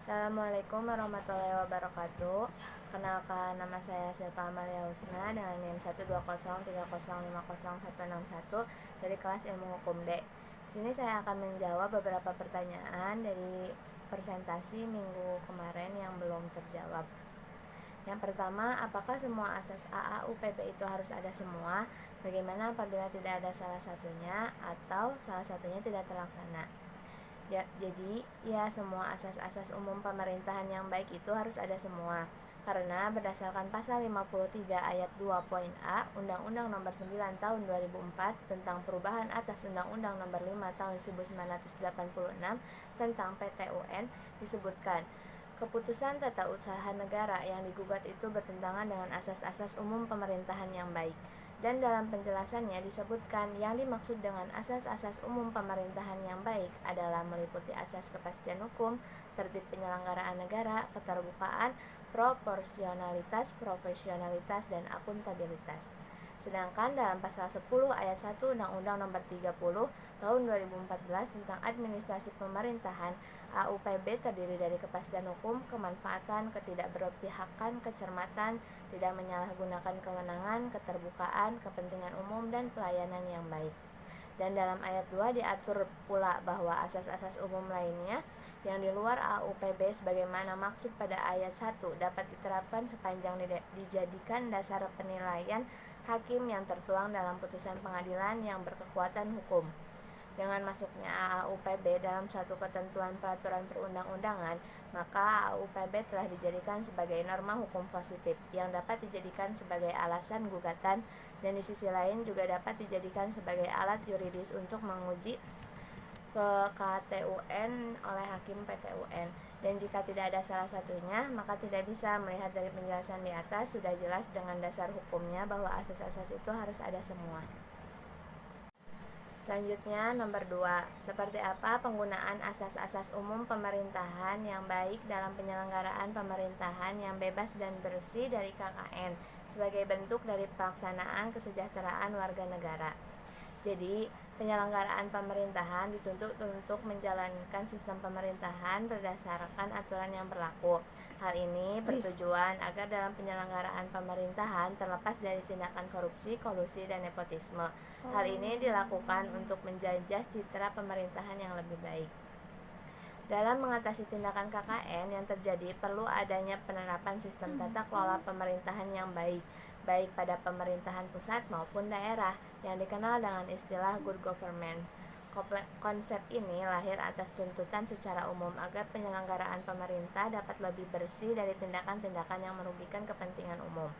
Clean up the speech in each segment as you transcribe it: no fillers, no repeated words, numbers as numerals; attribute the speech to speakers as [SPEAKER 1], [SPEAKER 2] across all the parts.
[SPEAKER 1] Assalamualaikum warahmatullahi wabarakatuh. Kenalkan, nama saya Silpa Amalia Husna dengan NIM 12030505161 dari kelas Ilmu Hukum D. Di sini saya akan menjawab beberapa pertanyaan dari presentasi minggu kemarin yang belum terjawab. Yang pertama, apakah semua asas AAUPB itu harus ada semua? Bagaimana apabila tidak ada salah satunya atau salah satunya tidak terlaksana? Jadi semua asas-asas umum pemerintahan yang baik itu harus ada semua. Karena berdasarkan pasal 53 ayat 2 poin A Undang-Undang Nomor 9 Tahun 2004 tentang perubahan atas Undang-Undang Nomor 5 Tahun 1986 tentang PT-UN disebutkan, keputusan tata usaha negara yang digugat itu bertentangan dengan asas-asas umum pemerintahan yang baik. Dan dalam penjelasannya disebutkan yang dimaksud dengan asas-asas umum pemerintahan yang baik adalah meliputi asas kepastian hukum, tertib penyelenggaraan negara, keterbukaan, proporsionalitas, profesionalitas, dan akuntabilitas. Sedangkan dalam pasal 10 ayat 1 Undang-Undang Nomor 30 Tahun 2014 tentang Administrasi Pemerintahan, AUPB terdiri dari kepastian hukum, kemanfaatan, ketidakberpihakan, kecermatan, tidak menyalahgunakan kewenangan, keterbukaan, kepentingan umum, dan pelayanan yang baik. Dan dalam ayat 2 diatur pula bahwa asas-asas umum lainnya yang di luar AUPB sebagaimana maksud pada ayat 1 dapat diterapkan sepanjang dijadikan dasar penilaian hakim yang tertuang dalam putusan pengadilan yang berkekuatan hukum. Dengan masuknya AAUPB dalam suatu ketentuan peraturan perundang-undangan, maka AAUPB telah dijadikan sebagai norma hukum positif yang dapat dijadikan sebagai alasan gugatan dan di sisi lain juga dapat dijadikan sebagai alat yuridis untuk menguji ke KTUN oleh hakim PT-UN. Dan jika tidak ada salah satunya, maka tidak bisa melihat dari penjelasan di atas sudah jelas dengan dasar hukumnya bahwa asas-asas itu harus ada semua. Selanjutnya, nomor 2. Seperti apa penggunaan asas-asas umum pemerintahan yang baik dalam penyelenggaraan pemerintahan yang bebas dan bersih dari KKN sebagai bentuk dari pelaksanaan kesejahteraan warga negara. Jadi, penyelenggaraan pemerintahan dituntut untuk menjalankan sistem pemerintahan berdasarkan aturan yang berlaku. Hal ini bertujuan agar dalam penyelenggaraan pemerintahan terlepas dari tindakan korupsi, kolusi, dan nepotisme. Hal ini dilakukan untuk menjajah citra pemerintahan yang lebih baik. Dalam mengatasi tindakan KKN yang terjadi, perlu adanya penerapan sistem tata kelola pemerintahan yang baik pada pemerintahan pusat maupun daerah, yang dikenal dengan istilah good governance. Konsep ini lahir atas tuntutan secara umum agar penyelenggaraan pemerintah dapat lebih bersih dari tindakan-tindakan yang merugikan kepentingan umum.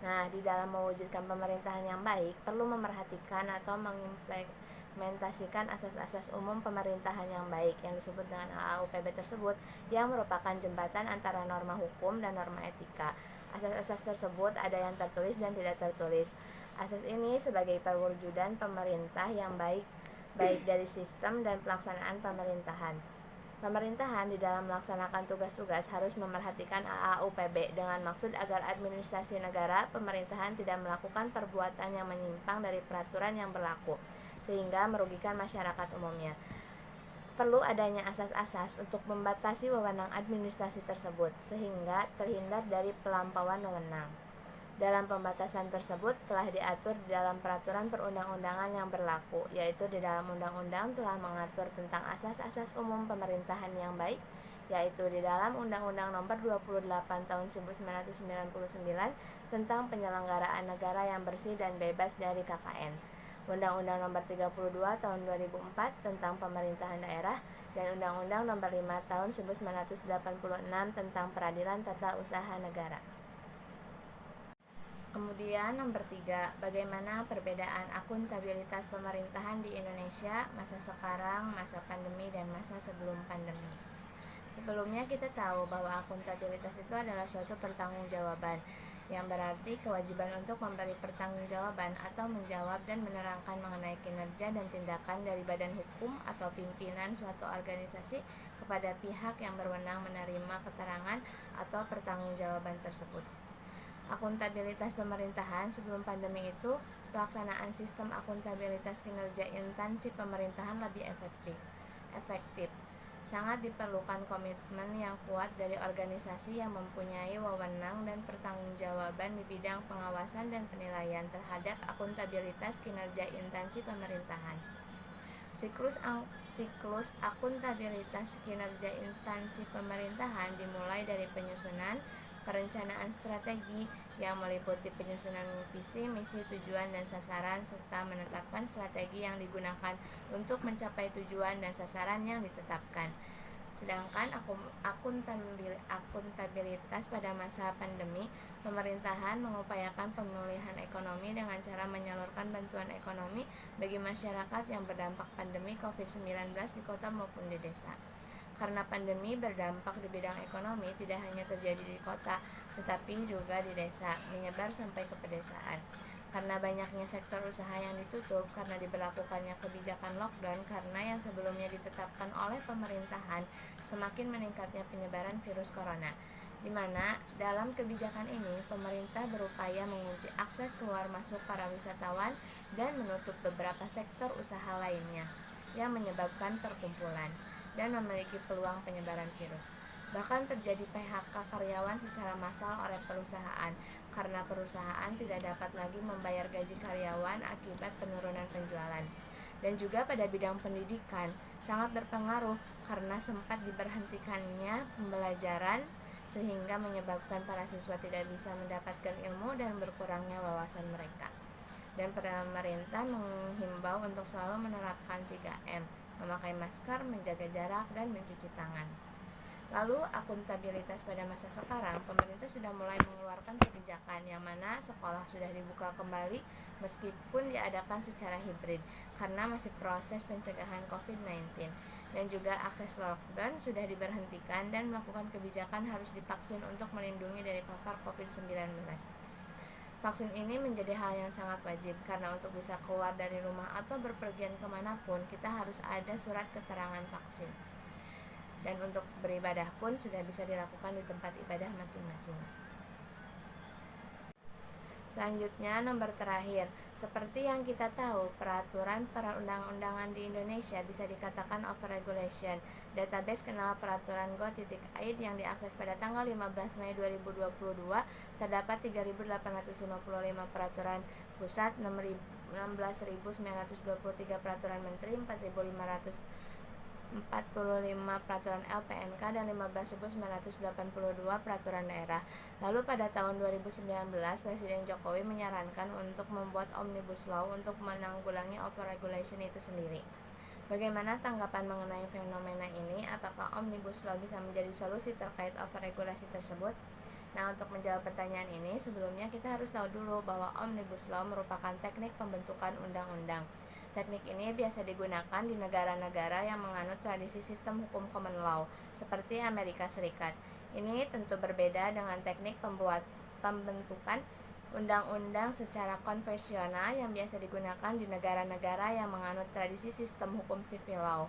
[SPEAKER 1] Nah, di dalam mewujudkan pemerintahan yang baik, perlu memerhatikan atau mengimplementasikan asas-asas umum pemerintahan yang baik yang disebut dengan AAUPB tersebut, yang merupakan jembatan antara norma hukum dan norma etika. Asas-asas tersebut ada yang tertulis dan tidak tertulis. Asas ini sebagai perwujudan pemerintah yang baik dari sistem dan pelaksanaan pemerintahan. Pemerintahan di dalam melaksanakan tugas-tugas harus memerhatikan AAUPB dengan maksud agar administrasi negara pemerintahan tidak melakukan perbuatan yang menyimpang dari peraturan yang berlaku sehingga merugikan masyarakat umumnya. Perlu adanya asas-asas untuk membatasi wewenang administrasi tersebut sehingga terhindar dari pelampauan wewenang. Dalam pembatasan tersebut telah diatur di dalam peraturan perundang-undangan yang berlaku, yaitu di dalam undang-undang telah mengatur tentang asas-asas umum pemerintahan yang baik, yaitu di dalam Undang-Undang Nomor 28 Tahun 1999 tentang penyelenggaraan negara yang bersih dan bebas dari KKN, Undang-Undang Nomor 32 Tahun 2004 tentang pemerintahan daerah, dan Undang-Undang Nomor 5 Tahun 1986 tentang peradilan tata usaha negara. Kemudian nomor 3, bagaimana perbedaan akuntabilitas pemerintahan di Indonesia masa sekarang, masa pandemi, dan masa sebelum pandemi. Sebelumnya kita tahu bahwa akuntabilitas itu adalah suatu pertanggungjawaban, yang berarti kewajiban untuk memberi pertanggungjawaban atau menjawab dan menerangkan mengenai kinerja dan tindakan dari badan hukum atau pimpinan suatu organisasi kepada pihak yang berwenang menerima keterangan atau pertanggungjawaban tersebut. Akuntabilitas pemerintahan sebelum pandemi itu, pelaksanaan sistem akuntabilitas kinerja instansi pemerintahan lebih efektif. sangat diperlukan komitmen yang kuat dari organisasi yang mempunyai wewenang dan pertanggungjawaban di bidang pengawasan dan penilaian terhadap akuntabilitas kinerja instansi pemerintahan. Siklus akuntabilitas kinerja instansi pemerintahan dimulai dari penyusunan perencanaan strategi yang meliputi penyusunan visi, misi, tujuan, dan sasaran, serta menetapkan strategi yang digunakan untuk mencapai tujuan dan sasaran yang ditetapkan. Sedangkan akuntabilitas pada masa pandemi, pemerintahan mengupayakan pemulihan ekonomi dengan cara menyalurkan bantuan ekonomi bagi masyarakat yang berdampak pandemi COVID-19 di kota maupun di desa. Karena pandemi berdampak di bidang ekonomi tidak hanya terjadi di kota, tetapi juga di desa, menyebar sampai ke pedesaan. Karena banyaknya sektor usaha yang ditutup karena diberlakukannya kebijakan lockdown karena yang sebelumnya ditetapkan oleh pemerintahan, semakin meningkatnya penyebaran virus corona, di mana dalam kebijakan ini pemerintah berupaya mengunci akses keluar masuk para wisatawan dan menutup beberapa sektor usaha lainnya yang menyebabkan perkumpulan dan memiliki peluang penyebaran virus. Bahkan terjadi PHK karyawan secara massal oleh perusahaan karena perusahaan tidak dapat lagi membayar gaji karyawan akibat penurunan penjualan. Dan juga pada bidang pendidikan sangat berpengaruh karena sempat diberhentikannya pembelajaran sehingga menyebabkan para siswa tidak bisa mendapatkan ilmu dan berkurangnya wawasan mereka. Dan pemerintah menghimbau untuk selalu menerapkan 3M, memakai masker, menjaga jarak, dan mencuci tangan. Lalu akuntabilitas pada masa sekarang, pemerintah sudah mulai mengeluarkan kebijakan yang mana sekolah sudah dibuka kembali meskipun diadakan secara hibrid karena masih proses pencegahan COVID-19, dan juga akses lockdown sudah diberhentikan dan melakukan kebijakan harus divaksin untuk melindungi dari papar COVID-19. Vaksin ini menjadi hal yang sangat wajib karena untuk bisa keluar dari rumah atau berpergian kemanapun kita harus ada surat keterangan vaksin. Dan untuk beribadah pun sudah bisa dilakukan di tempat ibadah masing-masing. Selanjutnya, nomor terakhir. Seperti yang kita tahu, peraturan perundang-undangan di Indonesia bisa dikatakan overregulation. Database kenal peraturan go.id yang diakses pada tanggal 15 Mei 2022 terdapat 3.855 peraturan pusat, 16.923 peraturan menteri, 4.545 peraturan LPNK, dan 15.982 peraturan daerah. Lalu pada tahun 2019, Presiden Jokowi menyarankan untuk membuat Omnibus Law untuk menanggulangi overregulation itu sendiri. Bagaimana tanggapan mengenai fenomena ini? Apakah Omnibus Law bisa menjadi solusi terkait overregulasi tersebut? Nah, untuk menjawab pertanyaan ini, sebelumnya kita harus tahu dulu bahwa Omnibus Law merupakan teknik pembentukan undang-undang. Teknik ini biasa digunakan di negara-negara yang menganut tradisi sistem hukum common law, seperti Amerika Serikat. Ini tentu berbeda dengan teknik pembentukan undang-undang secara konvensional yang biasa digunakan di negara-negara yang menganut tradisi sistem hukum civil law,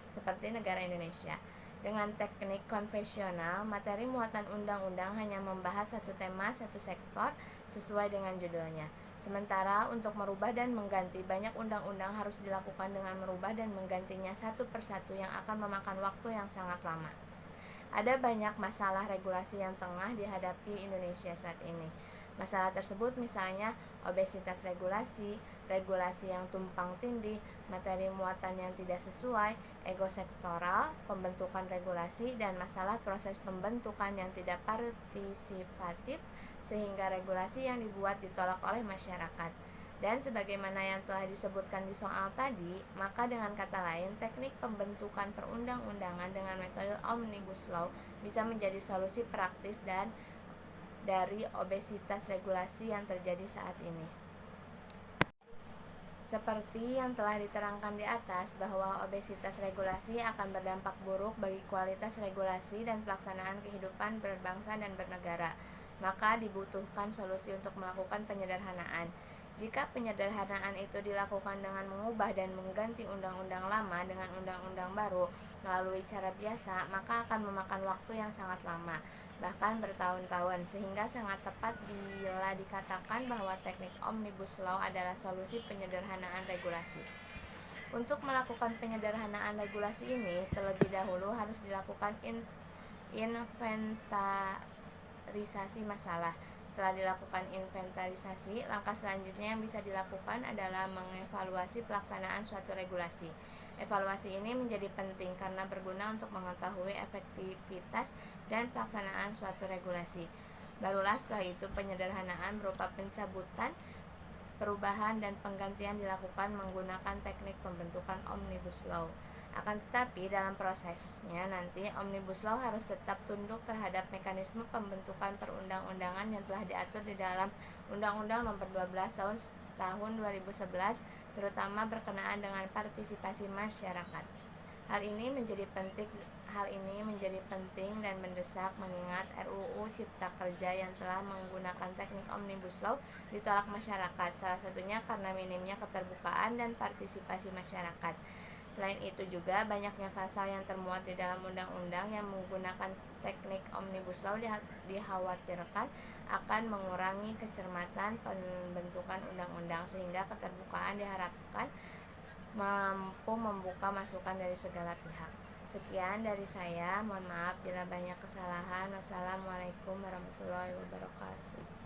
[SPEAKER 1] seperti negara Indonesia. Dengan teknik konvensional, materi muatan undang-undang hanya membahas satu tema, satu sektor, sesuai dengan judulnya. Sementara untuk merubah dan mengganti banyak undang-undang harus dilakukan dengan merubah dan menggantinya satu persatu yang akan memakan waktu yang sangat lama. Ada banyak masalah regulasi yang tengah dihadapi Indonesia saat ini. Masalah tersebut misalnya obesitas regulasi, regulasi yang tumpang tindih, materi muatan yang tidak sesuai, ego sektoral, pembentukan regulasi, dan masalah proses pembentukan yang tidak partisipatif sehingga regulasi yang dibuat ditolak oleh masyarakat. Dan sebagaimana yang telah disebutkan di soal tadi, maka dengan kata lain, teknik pembentukan perundang-undangan dengan metode Omnibus Law bisa menjadi solusi praktis dan dari obesitas regulasi yang terjadi saat ini. Seperti yang telah diterangkan di atas, bahwa obesitas regulasi akan berdampak buruk bagi kualitas regulasi dan pelaksanaan kehidupan berbangsa dan bernegara. Maka dibutuhkan solusi untuk melakukan penyederhanaan. Jika penyederhanaan itu dilakukan dengan mengubah dan mengganti undang-undang lama dengan undang-undang baru melalui cara biasa, maka akan memakan waktu yang sangat lama, bahkan bertahun-tahun, sehingga sangat tepat bila dikatakan bahwa teknik Omnibus Law adalah solusi penyederhanaan regulasi. Untuk melakukan penyederhanaan regulasi ini, terlebih dahulu harus dilakukan inventarisasi masalah. Setelah dilakukan inventarisasi, langkah selanjutnya yang bisa dilakukan adalah mengevaluasi pelaksanaan suatu regulasi. Evaluasi ini menjadi penting karena berguna untuk mengetahui efektivitas dan pelaksanaan suatu regulasi. Barulah setelah itu penyederhanaan berupa pencabutan, perubahan, dan penggantian dilakukan menggunakan teknik pembentukan Omnibus Law. Akan tetapi dalam prosesnya nanti Omnibus Law harus tetap tunduk terhadap mekanisme pembentukan perundang-undangan yang telah diatur di dalam Undang-Undang Nomor 12 tahun 2011, terutama berkenaan dengan partisipasi masyarakat. Hal ini menjadi penting dan mendesak mengingat RUU Cipta Kerja yang telah menggunakan teknik Omnibus Law ditolak masyarakat, salah satunya karena minimnya keterbukaan dan partisipasi masyarakat. Selain itu juga banyaknya pasal yang termuat di dalam undang-undang yang menggunakan teknik Omnibus Law dikhawatirkan akan mengurangi kecermatan pembentukan undang-undang, sehingga keterbukaan diharapkan mampu membuka masukan dari segala pihak. Sekian dari saya, mohon maaf bila banyak kesalahan. Wassalamualaikum warahmatullahi wabarakatuh.